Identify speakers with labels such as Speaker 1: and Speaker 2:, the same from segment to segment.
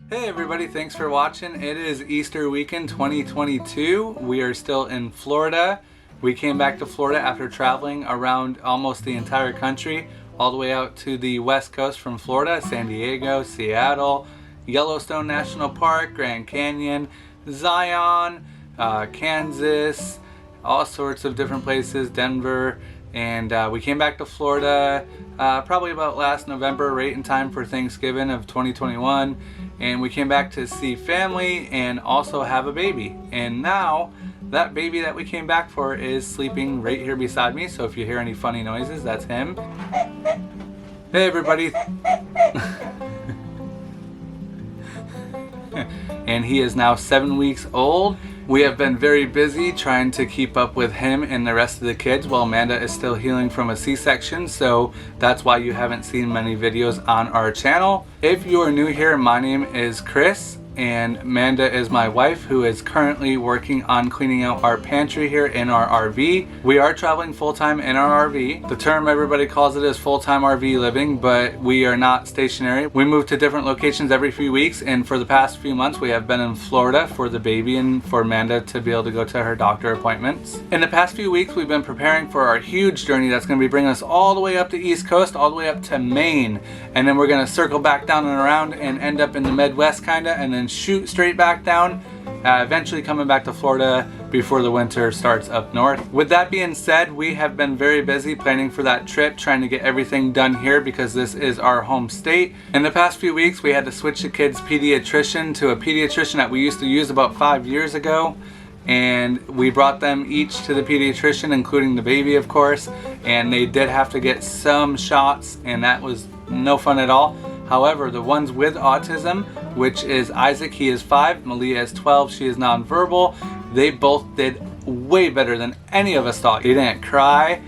Speaker 1: Hey everybody, thanks for watching. It is Easter weekend 2022. We are still in Florida. We came back to Florida after traveling around almost the entire country, all the way out to the west coast from Florida, San Diego, Seattle, Yellowstone National Park, Grand Canyon, Zion, Kansas, all sorts of different places, Denver. And we came back to Florida probably about last November, right in time for Thanksgiving of 2021. And we came back to see family and also have a baby. And now that baby that we came back for is sleeping right here beside me. So if you hear any funny noises, that's him. Hey everybody. And he is now 7 weeks old. We have been very busy trying to keep up with him and the rest of the kids while Amanda is still healing from a C-section, so that's why you haven't seen many videos on our channel. If you are new here, my name is Chris, and Amanda is my wife, who is currently working on cleaning out our pantry here in our RV. We are traveling full-time in our RV. The term everybody calls it is full-time RV living, but we are not stationary. We move to different locations every few weeks, and for the past few months we have been in Florida for the baby and for Amanda to be able to go to her doctor appointments. In the past few weeks we've been preparing for our huge journey that's going to be bringing us all the way up the East Coast, all the way up to Maine, and then we're going to circle back down and around and end up in the Midwest kinda, and then shoot straight back down, eventually coming back to Florida before the winter starts up north. With that being said, we have been very busy planning for that trip, trying to get everything done here because this is our home state. In the past few weeks we had to switch the kids' pediatrician to a pediatrician that we used to use about 5 years ago, and we brought them each to the pediatrician, including the baby of course, and they did have to get some shots, and that was no fun at all. However, the ones with autism, which is Isaac, he is 5, Malia is 12, she is nonverbal, they both did way better than any of us thought. They didn't cry,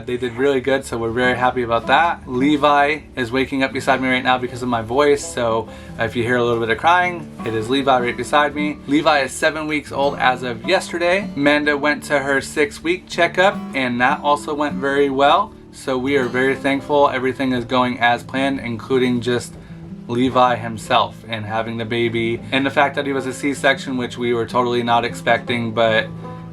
Speaker 1: they did really good, so we're very happy about that. Levi is waking up beside me right now because of my voice, so if you hear a little bit of crying, it is Levi right beside me. Levi is 7 weeks old as of yesterday. Amanda went to her 6-week checkup, and that also went very well. So we are very thankful everything is going as planned, including just Levi himself and having the baby, and the fact that he was a C-section, which we were totally not expecting, but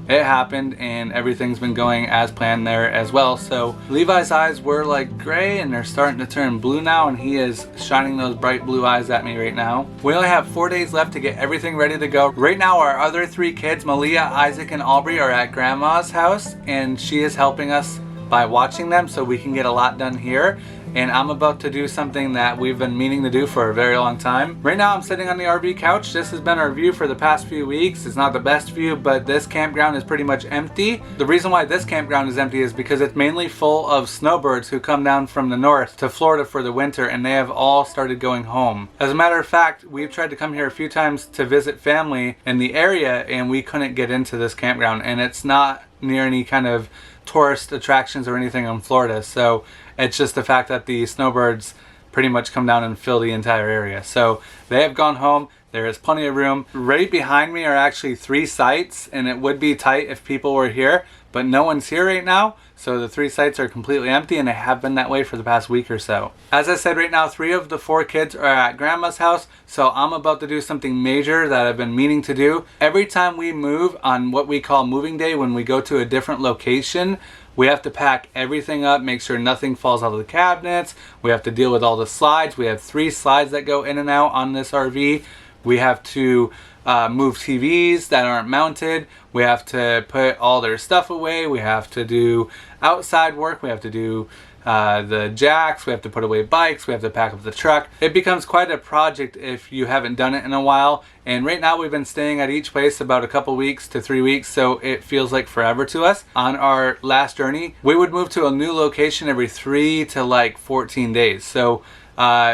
Speaker 1: it happened and everything's been going as planned there as well. So Levi's eyes were like gray and they're starting to turn blue now, and he is shining those bright blue eyes at me right now. We only have 4 days left to get everything ready to go. Right now our other 3 kids, Malia, Isaac, and Aubrey, are at grandma's house, and she is helping us by watching them so we can get a lot done here. And I'm about to do something that we've been meaning to do for a very long time. Right now I'm sitting on the RV couch. This has been our view for the past few weeks. It's not the best view, but this campground is pretty much empty. The reason why this campground is empty is because it's mainly full of snowbirds who come down from the north to Florida for the winter, and they have all started going home. As a matter of fact, we've tried to come here a few times to visit family in the area, and we couldn't get into this campground, and it's not near any kind of tourist attractions or anything in Florida, so it's just the fact that the snowbirds pretty much come down and fill the entire area. So they have gone home. There is plenty of room. Right behind me are actually 3 sites, and it would be tight if people were here, but no one's here right now, so the 3 sites are completely empty, and they have been that way for the past week or so. As I said, right now 3 of the 4 kids are at grandma's house, so I'm about to do something major that I've been meaning to do. Every time we move on what we call moving day, when we go to a different location, we have to pack everything up, make sure nothing falls out of the cabinets. We have to deal with all the slides. We have 3 slides that go in and out on this RV. We have to move TVs that aren't mounted. We have to put all their stuff away. We have to do outside work. We have to do the jacks. We have to put away bikes. We have to pack up the truck. It becomes quite a project if you haven't done it in a while. And right now we've been staying at each place about a couple weeks to 3 weeks, so it feels like forever to us. On our last journey, we would move to a new location every 3 to like 14 days. So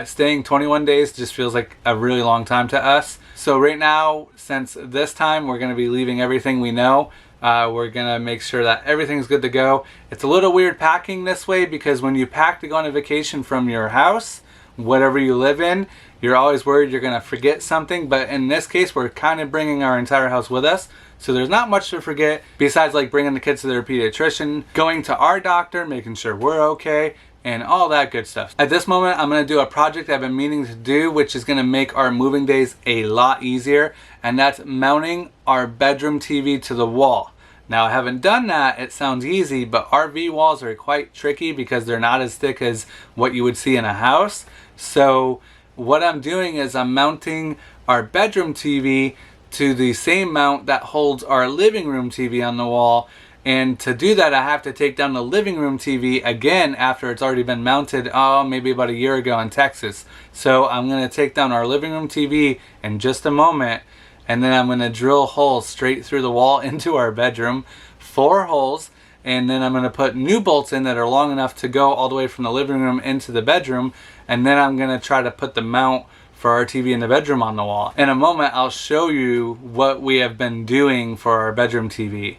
Speaker 1: staying 21 days just feels like a really long time to us. So right now, since this time we're going to be leaving everything we know, we're going to make sure that everything's good to go. It's a little weird packing this way because when you pack to go on a vacation from your house, whatever you live in, you're always worried you're going to forget something. But in this case, we're kind of bringing our entire house with us, so there's not much to forget besides like bringing the kids to their pediatrician, going to our doctor, making sure we're okay, and all that good stuff. At this moment, I'm going to do a project I've been meaning to do, which is going to make our moving days a lot easier, and that's mounting our bedroom TV to the wall. Now, I haven't done that. It sounds easy, but RV walls are quite tricky because they're not as thick as what you would see in a house. So what I'm doing is I'm mounting our bedroom TV to the same mount that holds our living room TV on the wall. And to do that, I have to take down the living room TV again after it's already been mounted, maybe about a year ago in Texas. So I'm going to take down our living room TV in just a moment, and then I'm going to drill holes straight through the wall into our bedroom, 4 holes, and then I'm going to put new bolts in that are long enough to go all the way from the living room into the bedroom, and then I'm going to try to put the mount for our TV in the bedroom on the wall. In a moment, I'll show you what we have been doing for our bedroom TV.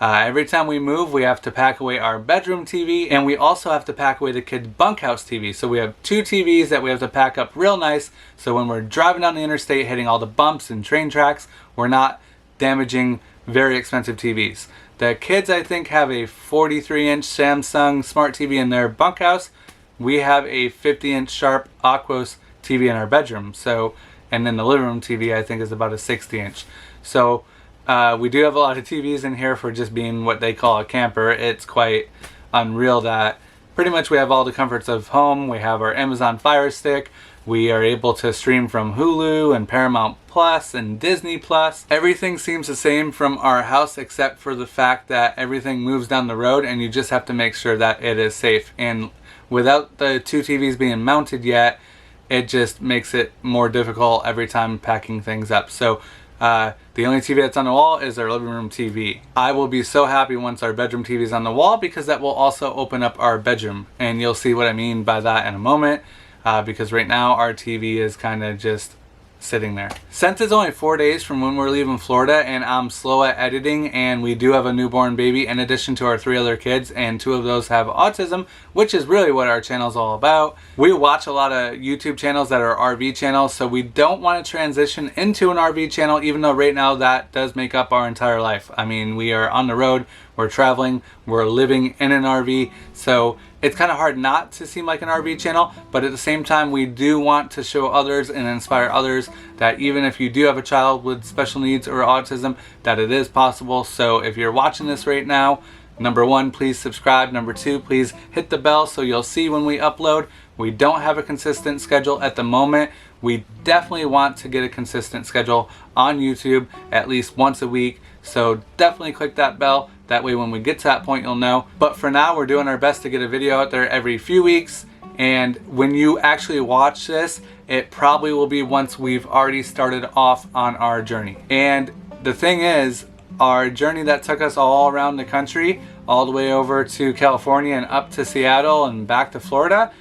Speaker 1: Every time we move, we have to pack away our bedroom TV, and we also have to pack away the kids' bunkhouse TV. So we have 2 TVs that we have to pack up real nice, so when we're driving down the interstate hitting all the bumps and train tracks, we're not damaging very expensive TVs. The kids, I think, have a 43-inch Samsung smart TV in their bunkhouse. We have a 50-inch Sharp Aquos TV in our bedroom. So, and then the living room TV, I think, is about a 60-inch. So we do have a lot of TVs in here for just being what they call a camper. It's quite unreal that pretty much we have all the comforts of home. We have our Amazon Fire Stick. We are able to stream from Hulu and Paramount Plus and Disney Plus. Everything seems the same from our house except for the fact that everything moves down the road and you just have to make sure that it is safe. And without the 2 TVs being mounted yet, it just makes it more difficult every time packing things up. So the only TV that's on the wall is our living room TV. I will be so happy once our bedroom TV is on the wall because that will also open up our bedroom. And you'll see what I mean by that in a moment, because right now our TV is kind of just sitting there. Since it's only 4 days from when we're leaving Florida and I'm slow at editing, and we do have a newborn baby in addition to our 3 other kids, and 2 of those have autism, which is really what our channel is all about. We watch a lot of YouTube channels that are RV channels, so we don't want to transition into an RV channel, even though right now that does make up our entire life. I mean, we are on the road, we're traveling, we're living in an RV, so it's kind of hard not to seem like an RV channel, but at the same time we do want to show others and inspire others that even if you do have a child with special needs or autism, that it is possible. So if you're watching this right now, number 1, please subscribe. Number 2, please hit the bell so you'll see when we upload. We don't have a consistent schedule at the moment. We definitely want to get a consistent schedule on YouTube at least once a week. So definitely click that bell. That way when we get to that point, you'll know. But for now, we're doing our best to get a video out there every few weeks. And when you actually watch this, it probably will be once we've already started off on our journey. And the thing is, our journey that took us all around the country, all the way over to California and up to Seattle and back to Florida,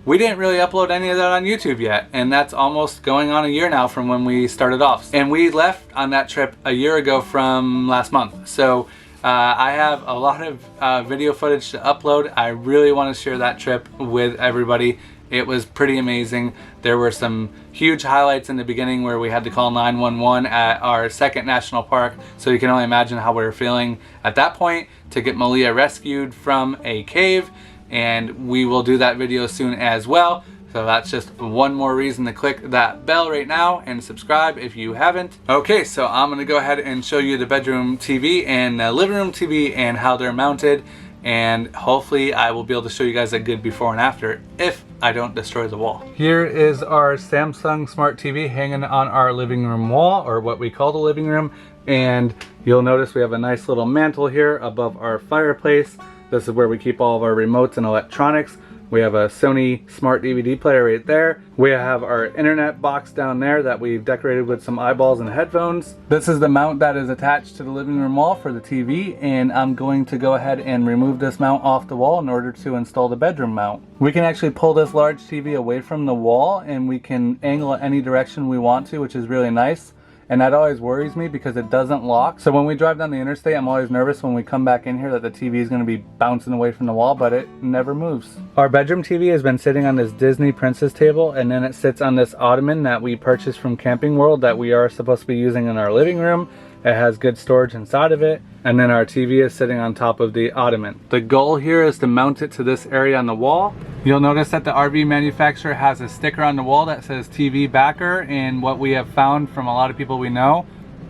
Speaker 1: we didn't really upload any of that on YouTube yet, and that's almost going on a year now from when we started off. And we left on that trip a year ago from last month. So I have a lot of video footage to upload. I really want to share that trip with everybody. It was pretty amazing. There were some huge highlights in the beginning where we had to call 911 at our second national park, so you can only imagine how we were feeling at that point to get Malia rescued from a cave. And we will do that video soon as well. So that's just one more reason to click that bell right now and subscribe if you haven't. Okay, so I'm gonna go ahead and show you the bedroom TV and the living room TV and how they're mounted. And hopefully I will be able to show you guys a good before and after if I don't destroy the wall. Here is our Samsung Smart TV hanging on our living room wall, or what we call the living room. And you'll notice we have a nice little mantle here above our fireplace. This is where we keep all of our remotes and electronics. We have a Sony Smart DVD player right there. We have our internet box down there that we've decorated with some eyeballs and headphones. This is the mount that is attached to the living room wall for the TV, and I'm going to go ahead and remove this mount off the wall in order to install the bedroom mount. We can actually pull this large TV away from the wall, and we can angle it any direction we want to, which is really nice. And that always worries me because it doesn't lock. So when we drive down the interstate, I'm always nervous when we come back in here that the TV is going to be bouncing away from the wall, but it never moves. Our bedroom TV has been sitting on this Disney princess table, and then it sits on this ottoman that we purchased from Camping World that we are supposed to be using in our living room. It has good storage inside of it. And then our TV is sitting on top of the ottoman. The goal here is to mount it to this area on the wall. You'll notice that the RV manufacturer has a sticker on the wall that says TV backer, and what we have found from a lot of people we know,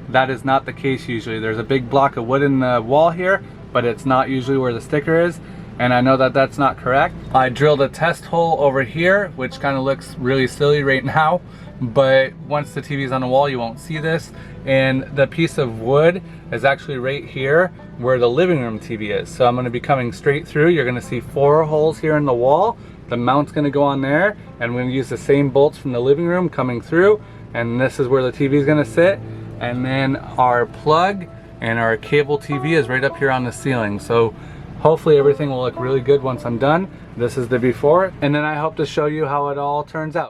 Speaker 1: that is not the case usually. There's a big block of wood in the wall here, but it's not usually where the sticker is, and I know that that's not correct. I drilled a test hole over here, which kind of looks really silly right now, but once the TV's on the wall you won't see this. And the piece of wood is actually right here where the living room TV is. So I'm going to be coming straight through. You're going to see 4 holes here in the wall. The mount's going to go on there, and we're going to use the same bolts from the living room coming through, and this is where the TV is going to sit. And then our plug and our cable TV is right up here on the ceiling. So hopefully everything will look really good once I'm done. This is the before, and then I hope to show you how it all turns out.